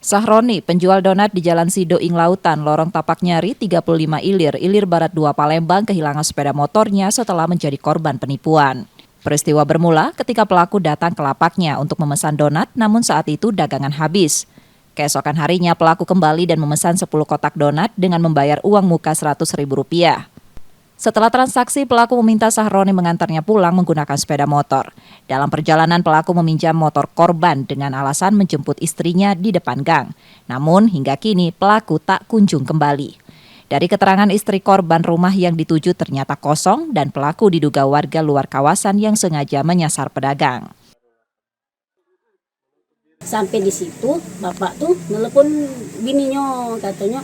Sahroni, penjual donat di Jalan Sido Ing Lautan, Lorong Tapak Nyari, 35 Ilir Barat 2 Palembang kehilangan sepeda motornya setelah menjadi korban penipuan. Peristiwa bermula ketika pelaku datang ke lapaknya untuk memesan donat, namun saat itu dagangan habis. Keesokan harinya pelaku kembali dan memesan 10 kotak donat dengan membayar uang muka Rp100.000. Setelah transaksi, pelaku meminta Sahroni mengantarnya pulang menggunakan sepeda motor. Dalam perjalanan, pelaku meminjam motor korban dengan alasan menjemput istrinya di depan gang. Namun, hingga kini pelaku tak kunjung kembali. Dari keterangan istri korban, rumah yang dituju ternyata kosong dan pelaku diduga warga luar kawasan yang sengaja menyasar pedagang. Sampai di situ, bapak tuh nelpon bininya, katanya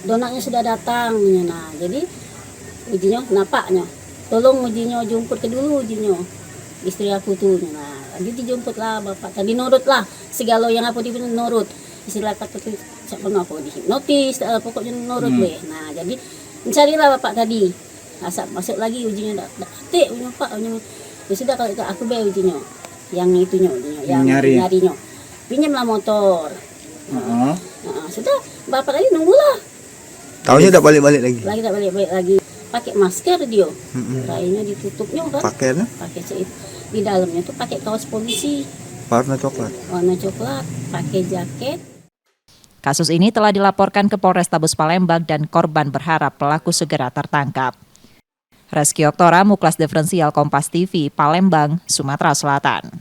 donatnya sudah datang. Nah, jadi ujinya napaknya, tolong ujinya jemput ke dulu ujinya, istri aku tuh. Nah, dia dijemput lah bapak, tadi nurut lah, segala yang aku dibilang nurut, istilah kata tuh siapa aku dihipnotis, pokoknya nurut deh. Nah, jadi mencarilah bapak tadi, masuk lagi ujinya, tik ujinya pak, ujinya, ya sudah kalau itu aku bayar ujinya, yang itunya, yang nyarinya, pinjamlah motor. Sudah bapak tadi nunggulah. Taunya tak balik-balik lagi. Tak balik-balik lagi. Pakai masker dia, kayaknya ditutupnya kan, pakai di dalamnya tuh pakai kaos polisi warna coklat, pakai jaket. Kasus ini telah dilaporkan ke Polrestabes Palembang dan korban berharap pelaku segera tertangkap. Reski Oktora, Muklas Diferensial Kompas TV, Palembang, Sumatera Selatan.